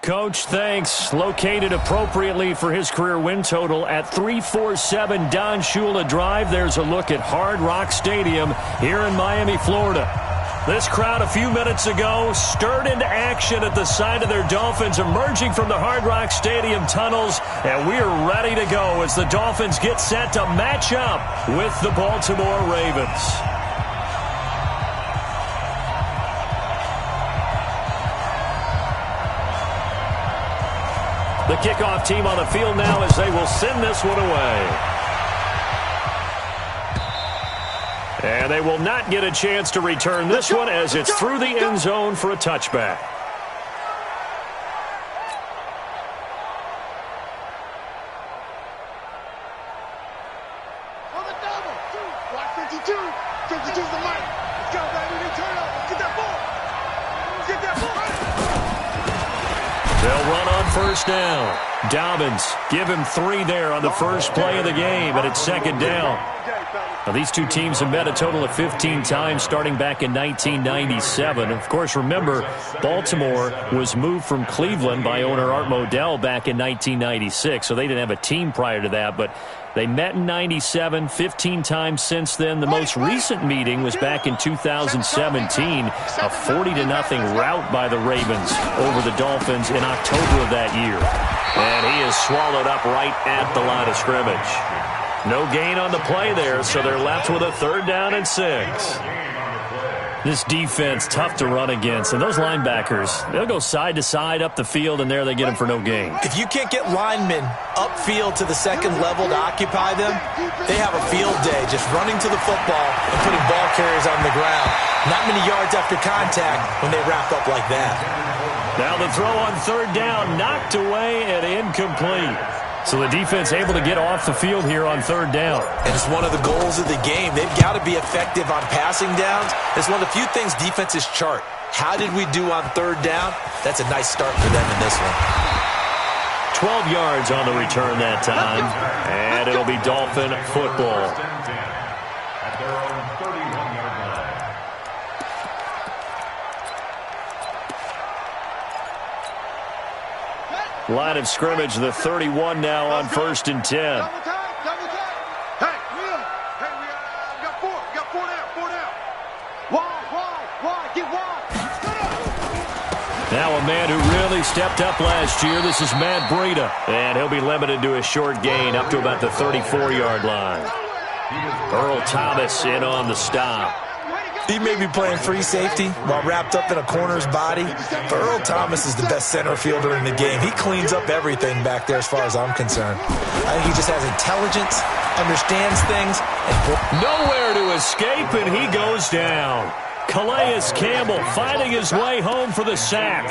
Coach, thanks. Located appropriately for his career win total at 347 Don Shula Drive. There's a look at Hard Rock Stadium here in Miami, Florida. This crowd a few minutes ago stirred into action at the side of their Dolphins emerging from the Hard Rock Stadium tunnels, and we are ready to go as the Dolphins get set to match up with the Baltimore Ravens. The kickoff team on the field now as they will send this one away. And they will not get a chance to return this one as it's through the end zone for a touchback. On the double. Watch 52. 52's the money. Let's go, baby. Return up. Let's get that ball. Let's get that ball. They'll run on first down. Dobbins, give him 3 there on the first play of the game, and it's second down. Now, these two teams have met a total of 15 times starting back in 1997. Of course, remember, Baltimore was moved from Cleveland by owner Art Modell back in 1996, so they didn't have a team prior to that, but they met in 97, 15 times since then. The most recent meeting was back in 2017, a 40-0 rout by the Ravens over the Dolphins in October of that year. And he is swallowed up right at the line of scrimmage. No gain on the play there, so they're left with a 3rd down and 6. This defense, tough to run against. And those linebackers, they'll go side to side up the field, and there they get them for no gain. If you can't get linemen upfield to the second level to occupy them, they have a field day just running to the football and putting ball carriers on the ground. Not many yards after contact when they wrap up like that. Now the throw on 3rd down, knocked away and incomplete. So the defense able to get off the field here on 3rd down. And it's one of the goals of the game. They've got to be effective on passing downs. It's one of the few things defenses chart. How did we do on 3rd down? That's a nice start for them in this one. 12 yards on the return that time. And it'll be Dolphin football. Line of scrimmage, the 31 now on 1st and 10. Double time. Hey, Will. Hey, we got 4. We got 4 down. Wide. Get wide. Now a man who really stepped up last year. This is Matt Breida. And he'll be limited to a short gain up to about the 34-yard line. Earl Thomas in on the stop. He may be playing free safety while wrapped up in a corner's body, but Earl Thomas is the best center fielder in the game. He cleans up everything back there as far as I'm concerned. I think he just has intelligence, understands things. And nowhere to escape, and he goes down. Calais Campbell finding his way home for the sack.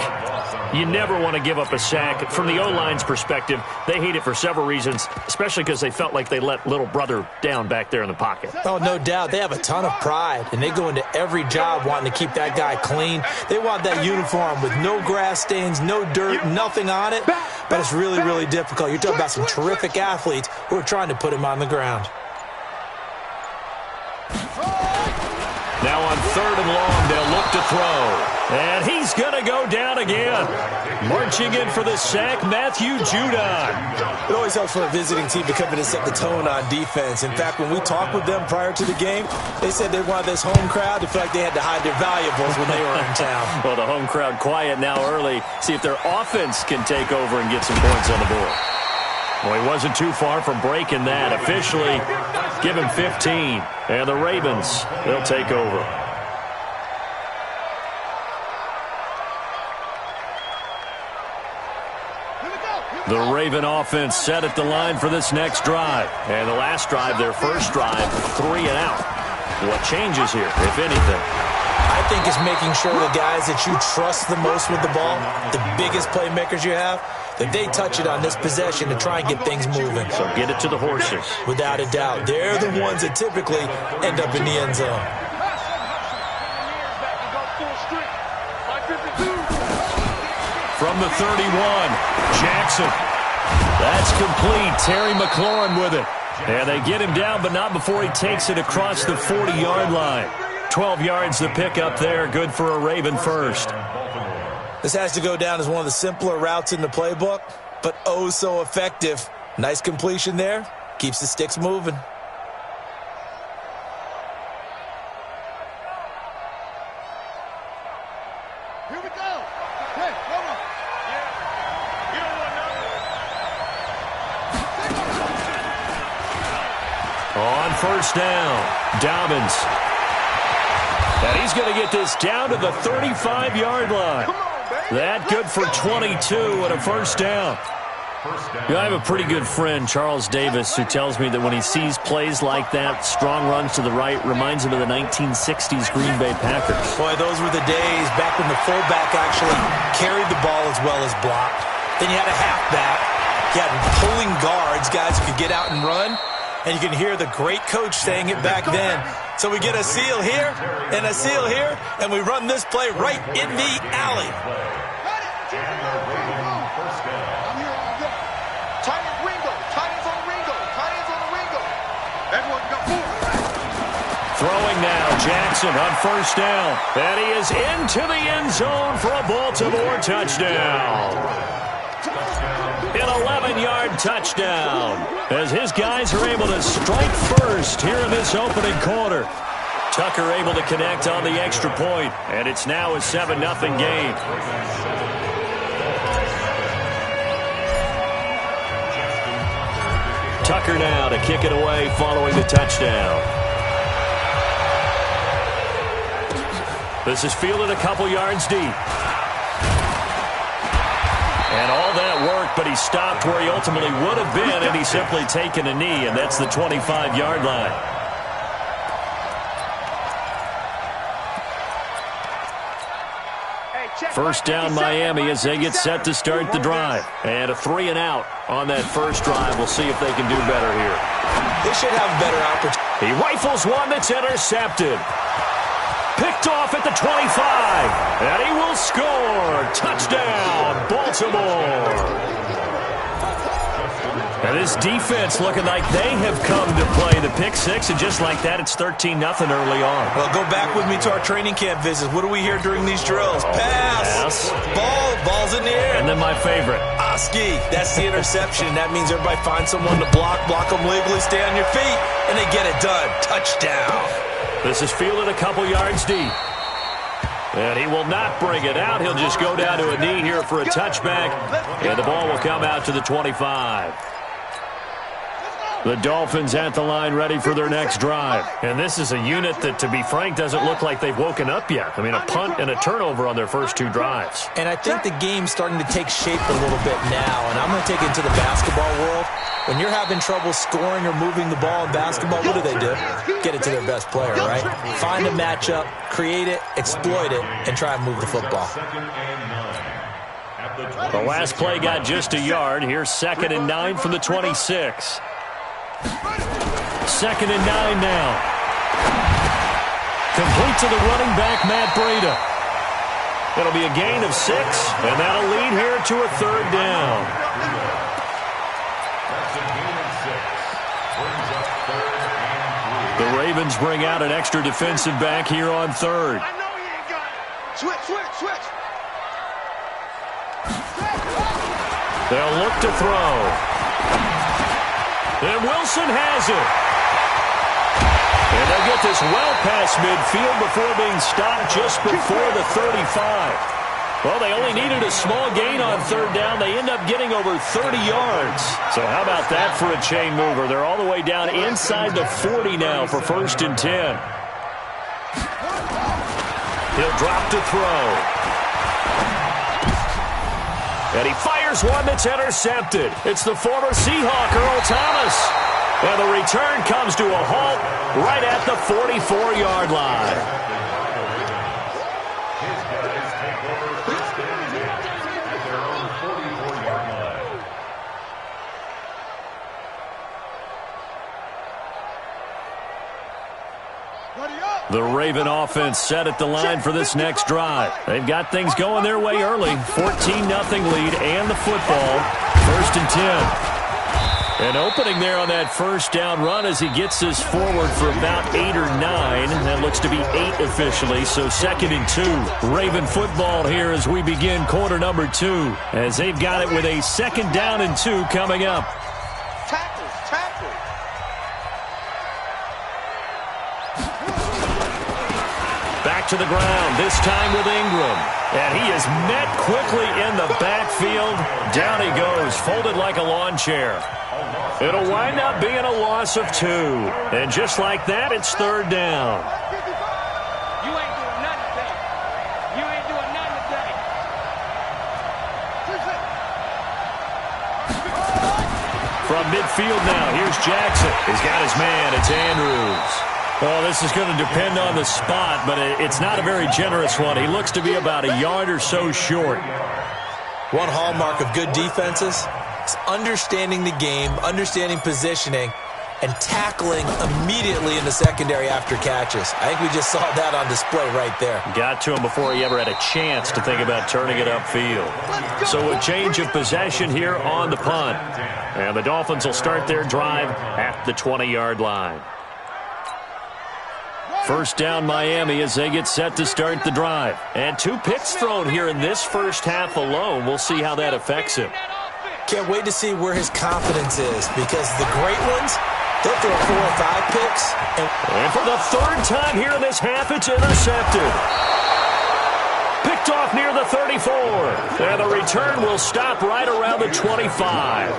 You never want to give up a sack. From the O-line's perspective, they hate it for several reasons, especially because they felt like they let little brother down back there in the pocket. Oh, no doubt. They have a ton of pride, and they go into every job wanting to keep that guy clean. They want that uniform with no grass stains, no dirt, nothing on it, but it's really, really difficult. You're talking about some terrific athletes who are trying to put him on the ground. Now on 3rd and long, they'll look to throw. And he's going to go down again. Marching in for the sack, Matthew Judon. It always helps for a visiting team to come in and set the tone on defense. In fact, when we talked with them prior to the game, they said they wanted this home crowd to feel like they had to hide their valuables when they were in town. Well, the home crowd quiet now early. See if their offense can take over and get some points on the board. Well, he wasn't too far from breaking that. Officially, give him 15. And the Ravens, they'll take over. The Raven offense set at the line for this next drive. And the last drive, their first drive, 3 and out. What changes here, if anything? I think it's making sure the guys that you trust the most with the ball, the biggest playmakers you have, that they touch it on this possession to try and get things moving. So get it to the horses. Without a doubt. They're the ones that typically end up in the end zone. From the 31, Jackson. That's complete. Terry McLaurin with it. And they get him down, but not before he takes it across the 40-yard line. 12 yards to pick up there. Good for a Raven first. This has to go down as one of the simpler routes in the playbook, but oh so effective. Nice completion there. Keeps the sticks moving. Here we go. Hey, hold on. Yeah. You don't want On first down, Dobbins. And he's going to get this down to the 35-yard line. That good for 22 and a first down. I have a pretty good friend, Charles Davis, who tells me that when he sees plays like that, strong runs to the right, reminds him of the 1960s Green Bay Packers. Boy, those were the days back when the fullback actually carried the ball as well as blocked. Then you had a halfback. You had pulling guards, guys who could get out and run. And you can hear the great coach saying it back then. So we get a seal here and a seal here, and we run this play right in the alley. Throwing now, Jackson on first down. And he is into the end zone for a Baltimore touchdown. An 11-yard touchdown as his guys are able to strike first here in this opening quarter. Tucker able to connect on the extra point, and it's now a 7-0 game. Tucker now to kick it away following the touchdown. This is fielded a couple yards deep. And all that work, but he stopped where he ultimately would have been, and he's simply taken a knee, and that's the 25-yard line. First down Miami as they get set to start the drive. And a 3-and-out on that first drive. We'll see if they can do better here. They should have a better opportunity. He rifles one that's intercepted. Picked off at the 25, and he will score. Touchdown, Baltimore. And this defense looking like they have come to play the pick six, and just like that, it's 13-0 early on. Well, go back with me to our training camp visits. What do we hear during these drills? Pass. Ball's in the air. And then my favorite. Oski, that's the interception. That means everybody finds someone to block them legally, stay on your feet, and they get it done. Touchdown. This is fielded a couple yards deep. And he will not bring it out. He'll just go down to a knee here for a touchback. And the ball will come out to the 25. The Dolphins at the line ready for their next drive. And this is a unit that, to be frank, doesn't look like they've woken up yet. I mean, a punt and a turnover on their first two drives. And I think the game's starting to take shape a little bit now. And I'm going to take it into the basketball world. When you're having trouble scoring or moving the ball in basketball, what do? Get it to their best player, right? Find a matchup, create it, exploit it, and try and move the football. The last play got just a yard. Here's 2nd and 9 from the 26. 2nd and 9 now. Complete to the running back, Matt Breida. It'll be a gain of 6, and that'll lead here to a 3rd down. The Ravens bring out an extra defensive back here on 3rd. I know he ain't got it. Switch. They'll look to throw. And Wilson has it. And they'll get this well past midfield before being stopped just before the 35. Well, they only needed a small gain on 3rd down. They end up getting over 30 yards. So how about that for a chain mover? They're all the way down inside the 40 now for 1st and 10. He'll drop to throw. And he fires one that's intercepted. It's the former Seahawk, Earl Thomas. And the return comes to a halt right at the 44-yard line. The Raven offense set at the line for this next drive. They've got things going their way early. 14-0 lead and the football. 1st and 10. An opening there on that first down run as he gets this forward for about 8 or 9. That looks to be 8 officially, so 2nd and 2. Raven football here as we begin quarter number 2, as they've got it with a 2nd down and 2 coming up. Tackle. Back to the ground, this time with Ingram. And he is met quickly in the backfield. Down he goes, folded like a lawn chair. It'll wind up being a loss of 2. And just like that, it's 3rd down. You ain't doing nothing today. You ain't doing nothing today. From midfield now, here's Jackson. He's got his man. It's Andrews. Well, this is going to depend on the spot, but it's not a very generous one. He looks to be about a yard or so short. One hallmark of good defenses is understanding the game, understanding positioning, and tackling immediately in the secondary after catches. I think we just saw that on display right there. Got to him before he ever had a chance to think about turning it upfield. So a change of possession here on the punt. And the Dolphins will start their drive at the 20-yard line. First down Miami as they get set to start the drive. And 2 picks thrown here in this first half alone. We'll see how that affects him. Can't wait to see where his confidence is, because the great ones, they'll throw 4 or 5 picks. And for the 3rd time here in this half, it's intercepted. Picked off near the 34. And the return will stop right around the 25.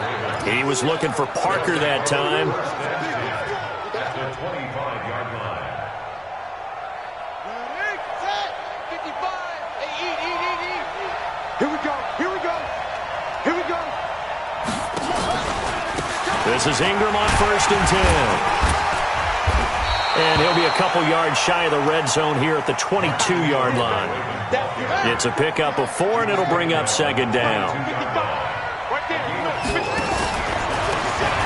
He was looking for Parker that time. This is Ingram on 1st and 10. And he'll be a couple yards shy of the red zone here at the 22-yard line. It's a pickup of 4, and it'll bring up 2nd down.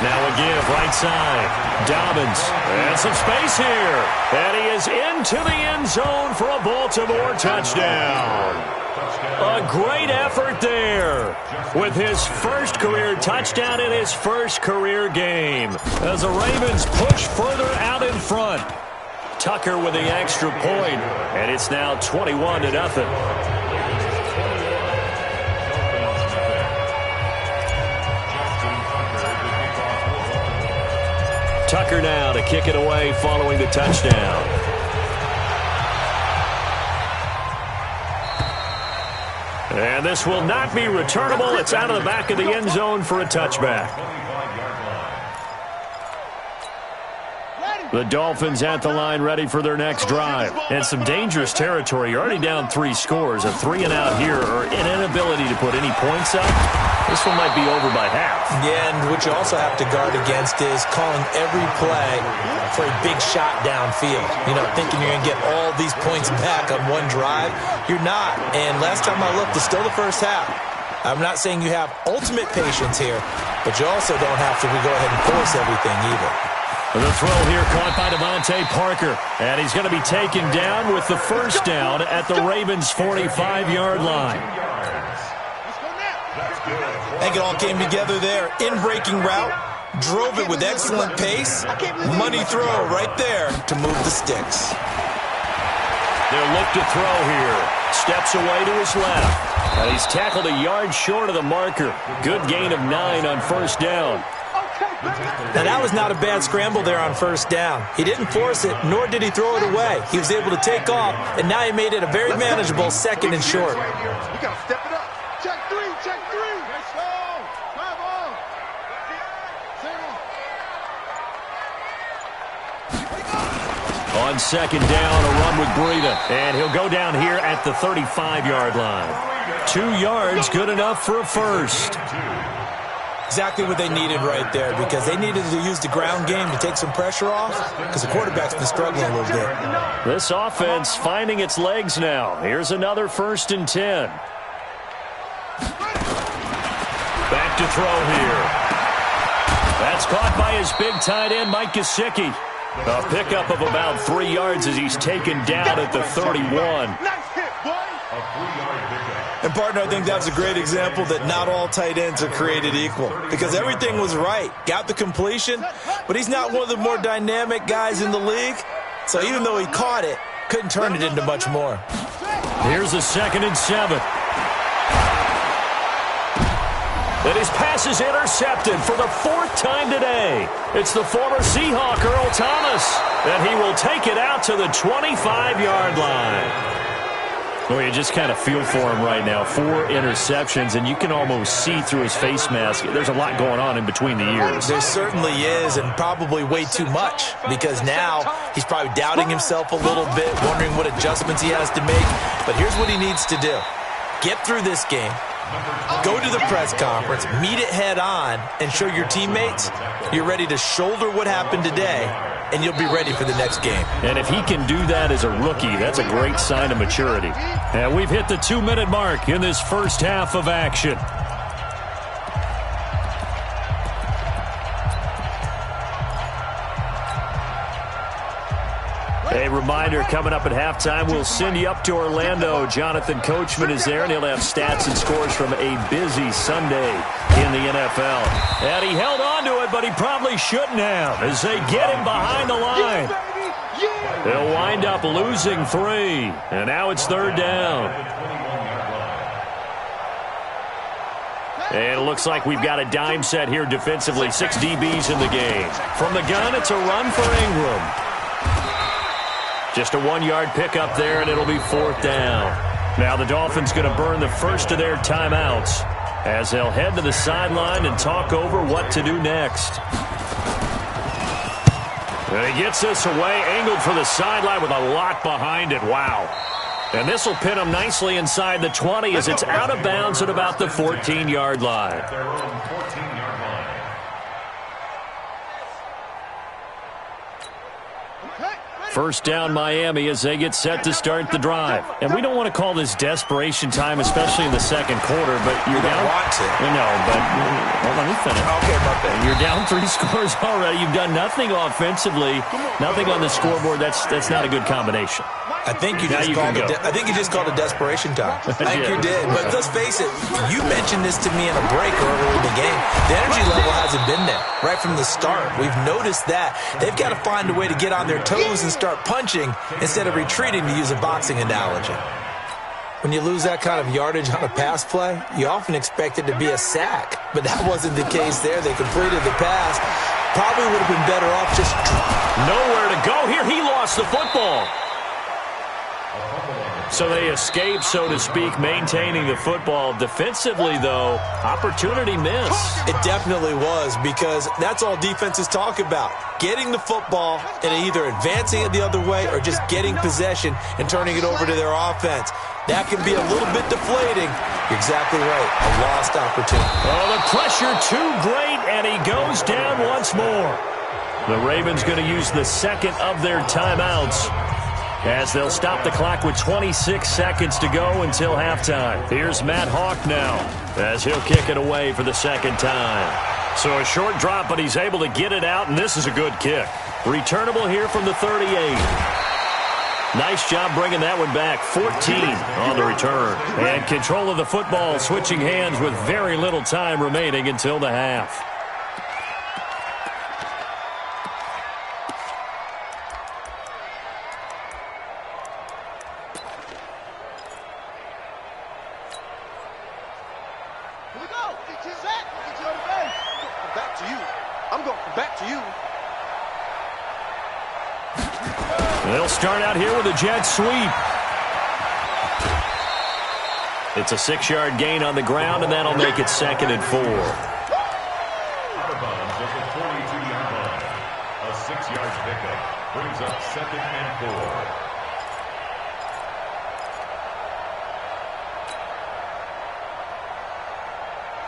Now a give, right side. Dobbins. And some space here. And he is into the end zone for a Baltimore touchdown. A great effort there with his first career touchdown in his first career game as the Ravens push further out in front. Tucker with the extra point, and it's now 21-0. Tucker now to kick it away following the touchdown. And this will not be returnable. It's out of the back of the end zone for a touchback. The Dolphins at the line ready for their next drive. And some dangerous territory. You're already down 3 scores. A 3-and-out here or an inability to put any points up. This one might be over by half. Yeah, and what you also have to guard against is calling every play for a big shot downfield. You know, thinking you're going to get all these points back on one drive. You're not. And last time I looked, it's still the first half. I'm not saying you have ultimate patience here, but you also don't have to go ahead and force everything either. The throw here caught by Devontae Parker. And he's going to be taken down with the first down at the Ravens' 45-yard line. I think it all came together there. In-breaking route, drove it with excellent pace. Money throw right there to move the sticks. They'll look to throw here. Steps away to his left. And he's tackled a yard short of the marker. Good gain of 9 on first down. Now, that was not a bad scramble there on first down. He didn't force it, nor did he throw it away. He was able to take off, and now he made it a very manageable 2nd and short. We got to step it up. Check 3. Let's go. Come on. On 2nd down, a run with Breida. And he'll go down here at the 35-yard line. 2 yards, good enough for a first. Exactly what they needed right there, because they needed to use the ground game to take some pressure off, because the quarterback's been struggling a little bit. This offense finding its legs now. Here's another 1st and 10. Back to throw here. That's caught by his big tight end, Mike Gesicki. A pickup of about 3 yards as he's taken down at the 31. Nice hit, boy. A 3-yard pickup. And, partner, I think that's a great example that not all tight ends are created equal because everything was right. Got the completion, but he's not one of the more dynamic guys in the league. So even though he caught it, couldn't turn it into much more. Here's a 2nd and 7. And his pass is intercepted for the 4th time today. It's the former Seahawk, Earl Thomas, and he will take it out to the 25-yard line. Well, you just kind of feel for him right now. 4 interceptions, and you can almost see through his face mask. There's a lot going on in between the ears. There certainly is, and probably way too much, because now he's probably doubting himself a little bit, wondering what adjustments he has to make. But here's what he needs to do. Get through this game. Go to the press conference, meet it head on, and show your teammates you're ready to shoulder what happened today, and you'll be ready for the next game. And if he can do that as a rookie, that's a great sign of maturity. And we've hit the 2-minute mark in this first half of action. A reminder, coming up at halftime, we'll send you up to Orlando. Jonathan Coachman is there, and he'll have stats and scores from a busy Sunday in the NFL. And he held on to it, but he probably shouldn't have as they get him behind the line. They'll wind up losing 3, and now it's 3rd down. And it looks like we've got a dime set here defensively. 6 DBs in the game. From the gun, it's a run for Ingram. Just a 1-yard pickup there, and it'll be 4th down. Now the Dolphins going to burn the first of their timeouts as they'll head to the sideline and talk over what to do next. And he gets this away, angled for the sideline with a lot behind it. Wow. And this will pin him nicely inside the 20 as it's out of bounds at about the 14-yard line. First down, Miami, as they get set to start the drive. And we don't want to call this desperation time, especially in the second quarter, but you're down. Want to. No, but well, let me finish. Okay, my bad. You're down 3 scores already. You've done nothing offensively, nothing on the scoreboard. That's not a good combination. I think you just called it desperation time. I think you did. But let's face it, you mentioned this to me in a break earlier in the game. The energy level hasn't been there right from the start. We've noticed that. They've got to find a way to get on their toes and start punching instead of retreating, to use a boxing analogy. When you lose that kind of yardage on a pass play, you often expect it to be a sack. But that wasn't the case there. They completed the pass. Probably would have been better off just nowhere to go here. He lost the football. So they escape, so to speak, maintaining the football. Defensively, though, opportunity missed. It definitely was, because that's all defenses talk about. Getting the football and either advancing it the other way or just getting possession and turning it over to their offense. That can be a little bit deflating. You're exactly right. A lost opportunity. Oh, the pressure too great, and he goes down once more. The Ravens going to use the second of their timeouts, as they'll stop the clock with 26 seconds to go until halftime. Here's Matt Hawk now, as he'll kick it away for the second time. So a short drop, but he's able to get it out, and this is a good kick. Returnable here from the 38. Nice job bringing that one back. 14 on the return. And control of the football, switching hands with very little time remaining until the half. They'll start out here with a jet sweep. It's a 6-yard gain on the ground, and that'll make it 2nd and 4. Out of bounds at the 42-yard line. A 6-yard pickup brings up 2nd and 4.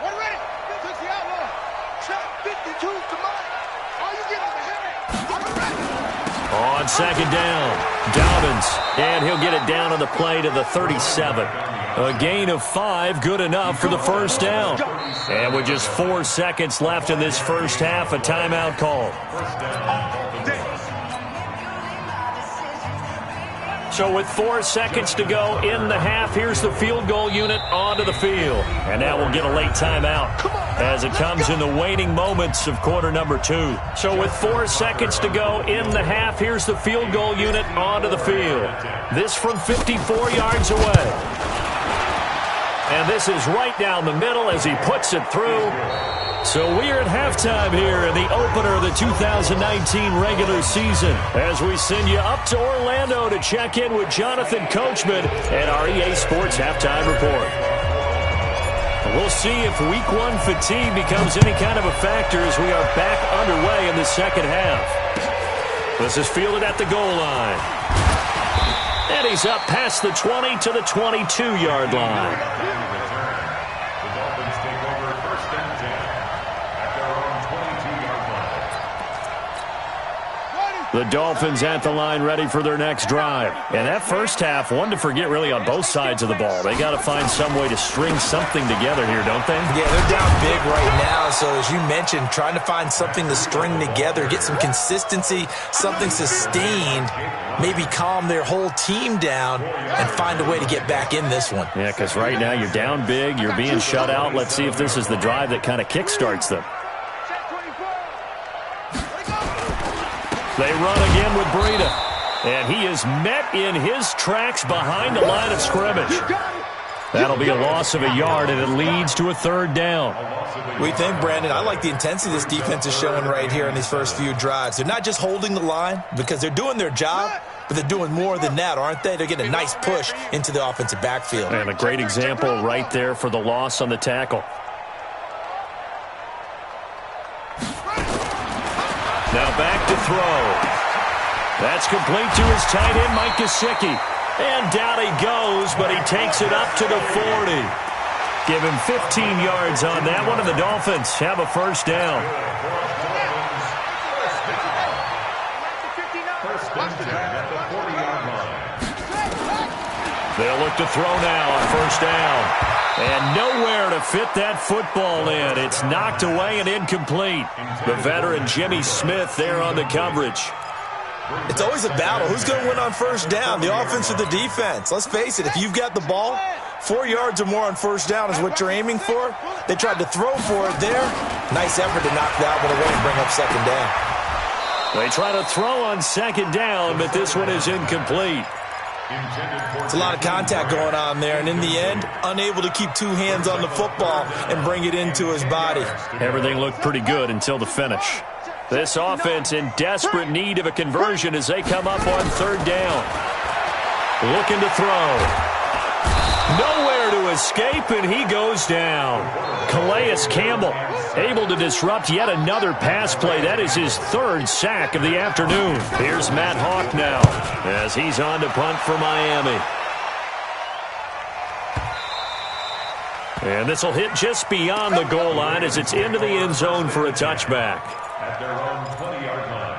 One ready. This is the outlaw. Shot 52 to Mike. Are you getting the head? I'm ready. On second down, Dobbins, and he'll get it down on the play to the 37. A gain of 5, good enough for the first down. And with just 4 seconds left in this first half, a timeout call. So with 4 seconds to go in the half, here's the field goal unit onto the field. And now we'll get a late timeout as it comes in the waning moments of quarter number 2. So with 4 seconds to go in the half, here's the field goal unit onto the field. This from 54 yards away. And this is right down the middle as he puts it through. So we're at halftime here in the opener of the 2019 regular season as we send you up to Orlando to check in with Jonathan Coachman and our EA Sports Halftime Report. We'll see if Week 1 fatigue becomes any kind of a factor as we are back underway in the second half. This is fielded at the goal line. And he's up past the 20 to the 22-yard line. The Dolphins at the line ready for their next drive. And that first half, one to forget really on both sides of the ball. They got to find some way to string something together here, don't they? Yeah, they're down big right now. So as you mentioned, trying to find something to string together, get some consistency, something sustained, maybe calm their whole team down and find a way to get back in this one. Yeah, because right now you're down big, you're being shut out. Let's see if this is the drive that kind of kickstarts them. They run again with Breida. And he is met in his tracks behind the line of scrimmage. That'll be a loss of a yard, and it leads to a third down. We think, Brandon, I like the intensity this defense is showing right here in these first few drives. They're not just holding the line because they're doing their job, but they're doing more than that, aren't they? They're getting a nice push into the offensive backfield. And a great example right there for the loss on the tackle. Now back to throw. That's complete to his tight end, Mike Gesicki. And down he goes, but he takes it up to the 40. Give him 15 yards on that one, and the Dolphins have a first down. They'll look to throw now on first down. And nowhere to fit that football in. It's knocked away and incomplete. The veteran Jimmy Smith there on the coverage. It's always a battle. Who's going to win on first down, the offense or the defense? Let's face it, if you've got the ball, 4 yards or more on first down is what you're aiming for. They tried to throw for it there. Nice effort to knock that one away and bring up second down. They try to throw on second down, but this one is incomplete. It's a lot of contact going on there, and in the end, unable to keep two hands on the football and bring it into his body. Everything looked pretty good until the finish. This offense in desperate need of a conversion as they come up on third down. Looking to throw. Nowhere to escape, and he goes down. Calais Campbell able to disrupt yet another pass play. That is his third sack of the afternoon. Here's Matt Hawk now as he's on to punt for Miami. And this will hit just beyond the goal line as it's into the end zone for a touchback. At their own 20-yard line.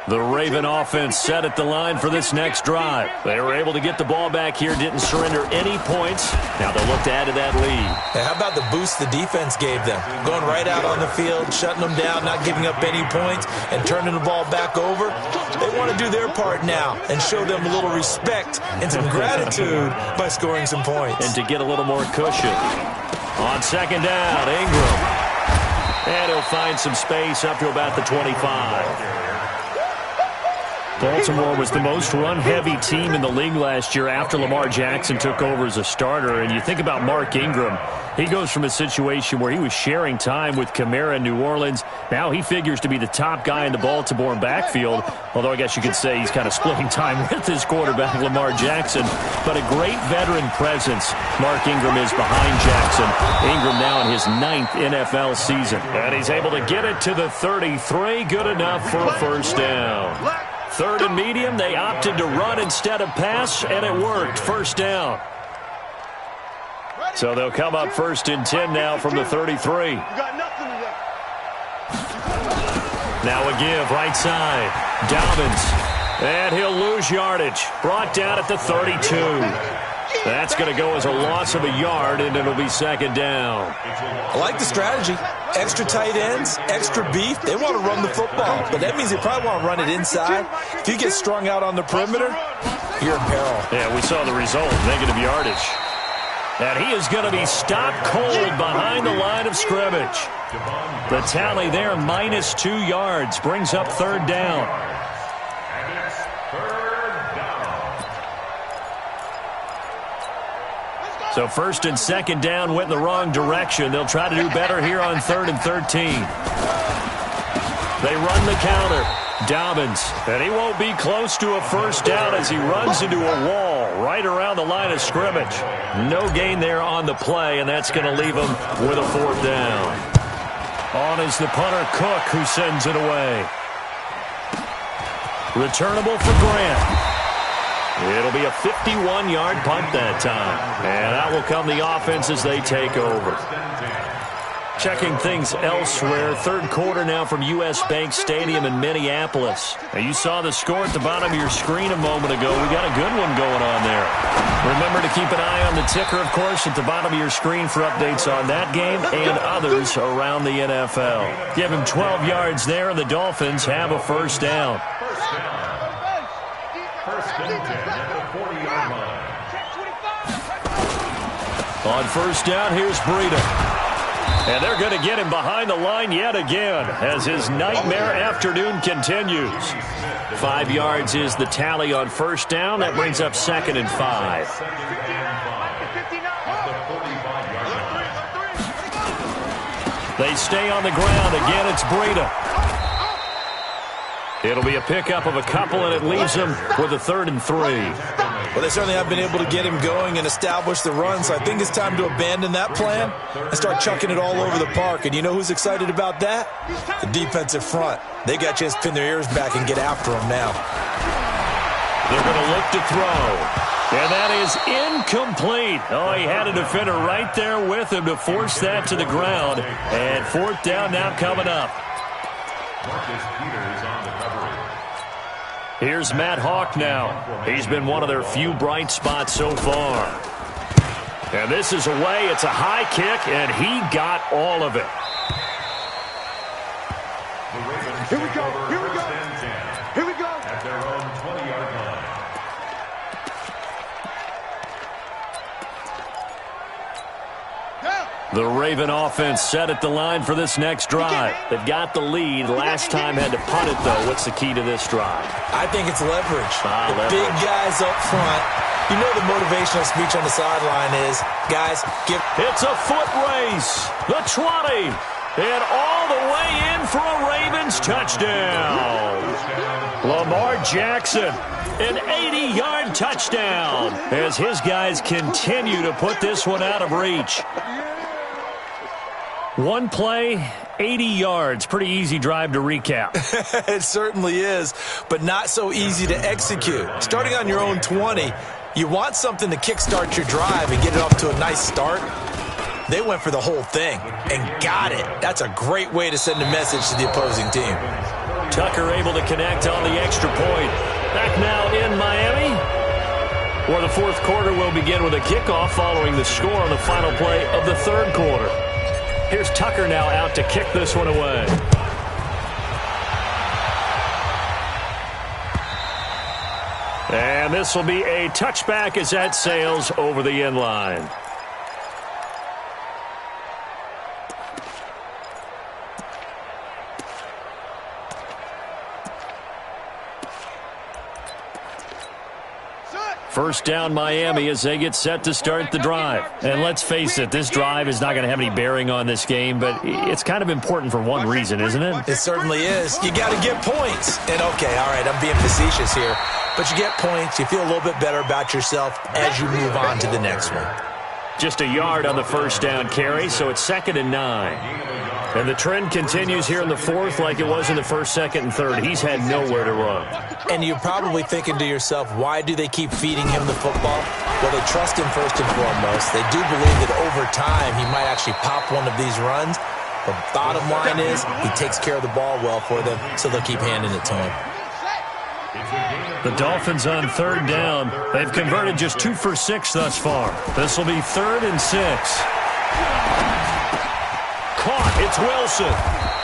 The Raven offense set at the line for this next drive. They were able to get the ball back here, didn't surrender any points. Now they'll look to add to that lead. Hey, how about the boost the defense gave them? Going right out on the field, shutting them down, not giving up any points, and turning the ball back over. They want to do their part now and show them a little respect and some gratitude by scoring some points. And to get a little more cushion. On second down, Ingram. And he'll find some space up to about the 25. Baltimore was the most run-heavy team in the league last year after Lamar Jackson took over as a starter. And you think about Mark Ingram. He goes from a situation where he was sharing time with Kamara in New Orleans. Now he figures to be the top guy in the Baltimore backfield. Although I guess you could say he's kind of splitting time with his quarterback, Lamar Jackson. But a great veteran presence Mark Ingram is behind Jackson. Ingram now in his 9th NFL season. And he's able to get it to the 33. Good enough for a first down. Third and medium, they opted to run instead of pass, and it worked. First down. So they'll come up first and 10 now from the 33. Now a give, right side. Dobbins. And he'll lose yardage. Brought down at the 32. That's going to go as a loss of a yard, and it'll be second down. I like the strategy. Extra tight ends, extra beef. They want to run the football, but that means they probably want to run it inside. If you get strung out on the perimeter, you're in peril. Yeah, we saw the result, negative yardage. And he is going to be stopped cold behind the line of scrimmage. The tally there, -2 yards, brings up third down. And it's third down. So first and second down went in the wrong direction. They'll try to do better here on 3rd and 13. They run the counter. Dobbins, and he won't be close to a first down as he runs into a wall right around the line of scrimmage. No gain there on the play, and that's going to leave him with a fourth down. On is the punter, Cook, who sends it away. Returnable for Grant. It'll be a 51-yard punt that time, and that will come the offense as they take over. Checking things elsewhere, third quarter now from U.S. Bank Stadium in Minneapolis. Now, you saw the score at the bottom of your screen a moment ago. We got a good one going on there. Remember to keep an eye on the ticker, of course, at the bottom of your screen for updates on that game and others around the NFL. Give him 12 yards there, and the Dolphins have a first down. First and 10 at the 40-yard line. On first down, here's Breida. And they're going to get him behind the line yet again as his nightmare afternoon continues. 5 yards is the tally on first down. That brings up 2nd and 5. They stay on the ground. Again, it's Breida. It'll be a pickup of a couple, and it leaves him with a 3rd and 3. Well, they certainly have been able to get him going and establish the run, so I think it's time to abandon that plan and start chucking it all over the park. And you know who's excited about that? The defensive front. They got a chance to pin their ears back and get after him now. They're going to look to throw. And that is incomplete. Oh, he had a defender right there with him to force that to the ground. And fourth down now coming up. Marcus Peters on the coverage. Here's Matt Hawk now. He's been one of their few bright spots so far. And this is away. It's a high kick, and he got all of it. The Ravens Here we go. take over Here we go. first and 10 Here we go. at their own 20-yard line. The Raven offense set at the line for this next drive. They've got the lead. Last time had to punt it, though. What's the key to this drive? I think it's leverage. Leverage. Big guys up front. You know the motivational speech on the sideline is, guys, give... It's a foot race. The 20. And all the way in for a Ravens touchdown. Lamar Jackson, an 80-yard touchdown as his guys continue to put this one out of reach. One play, 80 yards. Pretty easy drive to recap. It certainly is, but not so easy to execute. Starting on your own 20, you want something to kickstart your drive and get it off to a nice start. They went for the whole thing and got it. That's a great way to send a message to the opposing team. Tucker able to connect on the extra point. Back now in Miami, where the fourth quarter will begin with a kickoff following the score on the final play of the third quarter. Here's Tucker now out to kick this one away. And this will be a touchback as that sails over the end line. First down Miami as they get set to start the drive. And let's face it, this drive is not going to have any bearing on this game, but it's kind of important for one reason, isn't it? It certainly is. You got to get points. And okay, all right, I'm being facetious here, but you get points, you feel a little bit better about yourself as you move on to the next one. Just a yard on the first down carry, so it's 2nd and 9. And the trend continues here in the fourth like it was in the first, second, and third. He's had nowhere to run. And you're probably thinking to yourself, why do they keep feeding him the football? Well, they trust him first and foremost. They do believe that over time he might actually pop one of these runs. The bottom line is he takes care of the ball well for them, so they'll keep handing it to him. The Dolphins on third down. They've converted just 2 for 6 thus far. This will be 3rd and 6. Caught. It's Wilson.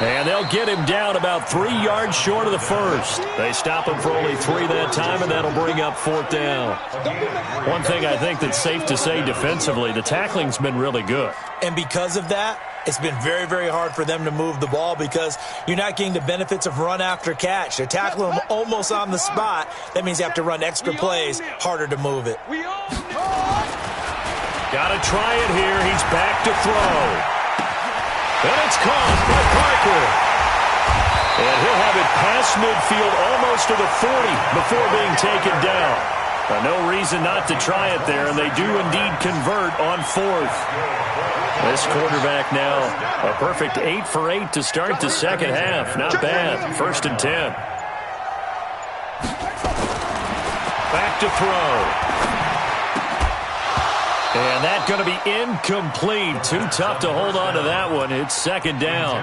And they'll get him down about 3 yards short of the first. They stop him for only 3 that time, and that'll bring up 4th down. One thing I think that's safe to say defensively, the tackling's been really good. And because of that, it's been very, very hard for them to move the ball because you're not getting the benefits of run after catch. They're tackling them almost on the spot. That means you have to run extra plays, harder to move it. Got to try it here. He's back to throw. And it's caught by Parker. And he'll have it past midfield almost to the 40 before being taken down. No reason not to try it there, and they do indeed convert on 4th. This quarterback now, a perfect 8 for 8 to start the second half. Not bad. 1st and 10. Back to throw. And that's going to be incomplete. Too tough to hold on to that one. It's 2nd down.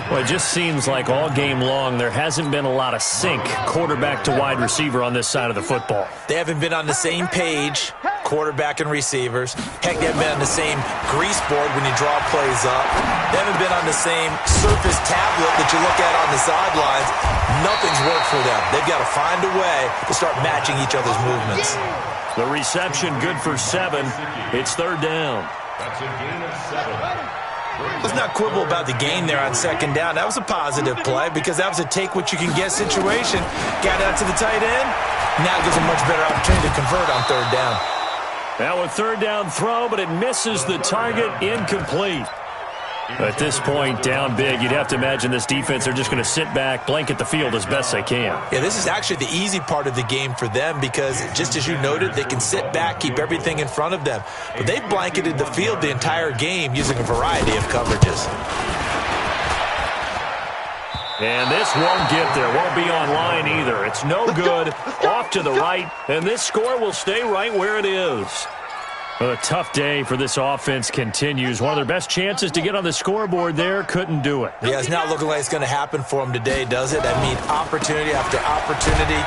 Well, it just seems like all game long there hasn't been a lot of sync quarterback to wide receiver on this side of the football. They haven't been on the same page, quarterback and receivers. Heck, they haven't been on the same grease board when you draw plays up. They haven't been on the same surface tablet that you look at on the sidelines. Nothing's worked for them. They've got to find a way to start matching each other's movements. The reception good for 7. It's 3rd down. That's a gain of 7. Let's not quibble about the gain there on 2nd down. That was a positive play because that was a take-what-you-can-get situation. Got out to the tight end. Now gives a much better opportunity to convert on 3rd down. Now a 3rd down throw, but it misses the target. Incomplete. At this point, down big, you'd have to imagine this defense are just going to sit back, blanket the field as best they can. Yeah, this is actually the easy part of the game for them because, just as you noted, they can sit back, keep everything in front of them. But they've blanketed the field the entire game using a variety of coverages. And this won't get there. Won't be online either. It's no good. Off to the right, and this score will stay right where it is. Well, a tough day for this offense continues. One of their best chances to get on the scoreboard there, couldn't do it. Yeah, it's not looking like it's going to happen for them today, does it? I mean, opportunity after opportunity,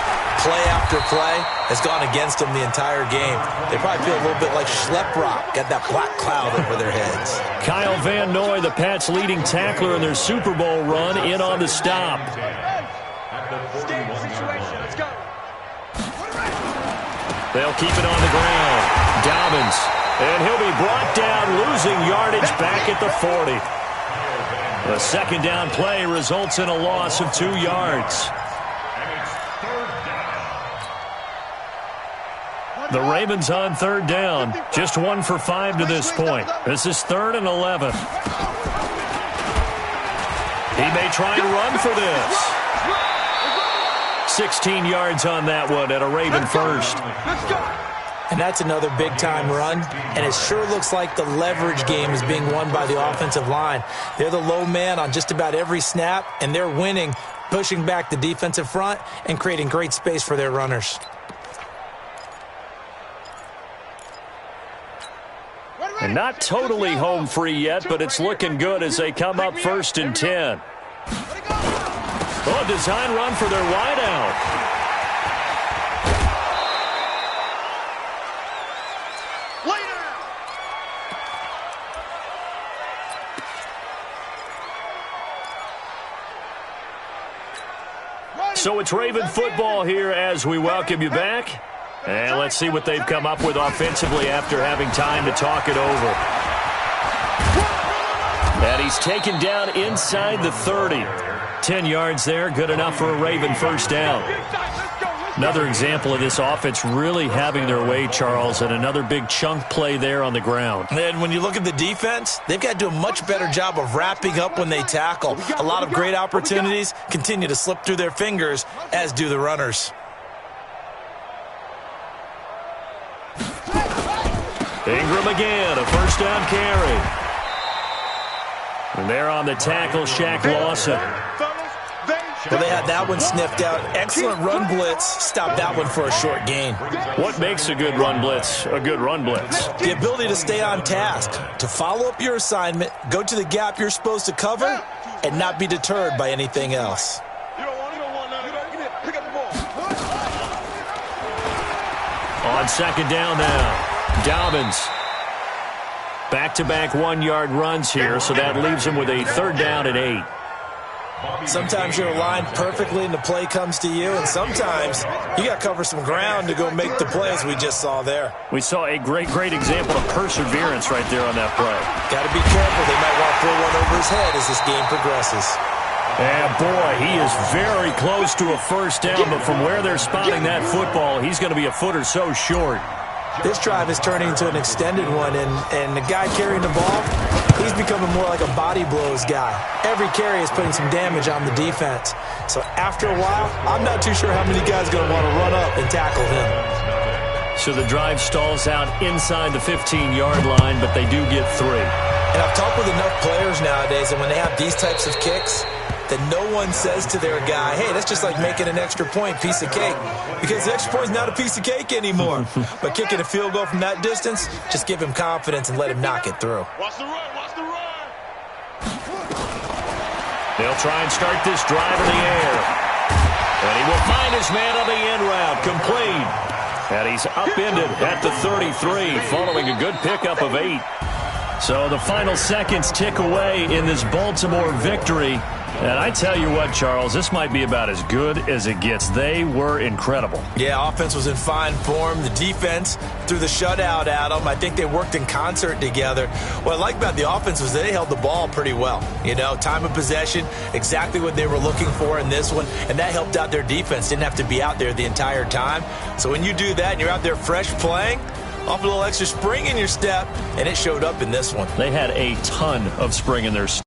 play after play has gone against them the entire game. They probably feel a little bit like Schlep Rock, got that black cloud over their heads. Kyle Van Noy, the Pats' leading tackler in their Super Bowl run, in on the stop. They'll keep it on the ground. Dobbins, and he'll be brought down, losing yardage back at the 40. The 2nd down play results in a loss of 2 yards. The Ravens on 3rd down, just 1 for 5 to this point. This is 3rd and 11. He may try and run for this. 16 yards on that one at a Raven first. And that's another big-time run, and it sure looks like the leverage game is being won by the offensive line. They're the low man on just about every snap, and they're winning, pushing back the defensive front and creating great space for their runners. And not totally home free yet, but it's looking good as they come up 1st and 10. Oh, design run for their wideout. So it's Raven football here as we welcome you back. And let's see what they've come up with offensively after having time to talk it over. And he's taken down inside the 30. 10 yards there, good enough for a Raven 1st down. Another example of this offense really having their way, Charles, and another big chunk play there on the ground. And when you look at the defense, they've got to do a much better job of wrapping up when they tackle. A lot of great opportunities continue to slip through their fingers, as do the runners. Ingram again, a 1st down carry. And there on the tackle, Shaq Lawson. Well, they had that one sniffed out. Excellent run blitz. Stopped that one for a short gain. What makes a good run blitz a good run blitz? The ability to stay on task, to follow up your assignment, go to the gap you're supposed to cover, and not be deterred by anything else. You don't want that. Pick up the ball. On second down now, Dobbins. Back-to-back 1-yard runs here, so that leaves him with a 3rd down and 8. Sometimes you're aligned perfectly and the play comes to you, and sometimes you got to cover some ground to go make the play, as we just saw there. We saw a great example of perseverance right there on that play. Got to be careful. They might want to throw one over his head as this game progresses. And boy, he is very close to a 1st down, but from where they're spotting that football, he's going to be a foot or so short. This drive is turning into an extended one, and the guy carrying the ball, he's becoming more like a body blows guy. Every carry is putting some damage on the defense. So after a while, I'm not too sure how many guys are going to want to run up and tackle him. So the drive stalls out inside the 15-yard line, but they do get 3. And I've talked with enough players nowadays, and when they have these types of kicks, that no one says to their guy, hey, that's just like making an extra point, piece of cake. Because the extra point is not a piece of cake anymore. But kicking a field goal from that distance, just give him confidence and let him knock it through. Watch the run, watch the run. They'll try and start this drive in the air. And he will find his man on the end route, complete. And he's upended at the 33, following a good pickup of 8. So the final seconds tick away in this Baltimore victory. And I tell you what, Charles, this might be about as good as it gets. They were incredible. Yeah, offense was in fine form. The defense threw the shutout at them. I think they worked in concert together. What I like about the offense was they held the ball pretty well. You know, time of possession, exactly what they were looking for in this one, and that helped out their defense. Didn't have to be out there the entire time. So when you do that and you're out there fresh playing, off a little extra spring in your step, and it showed up in this one. They had a ton of spring in their step.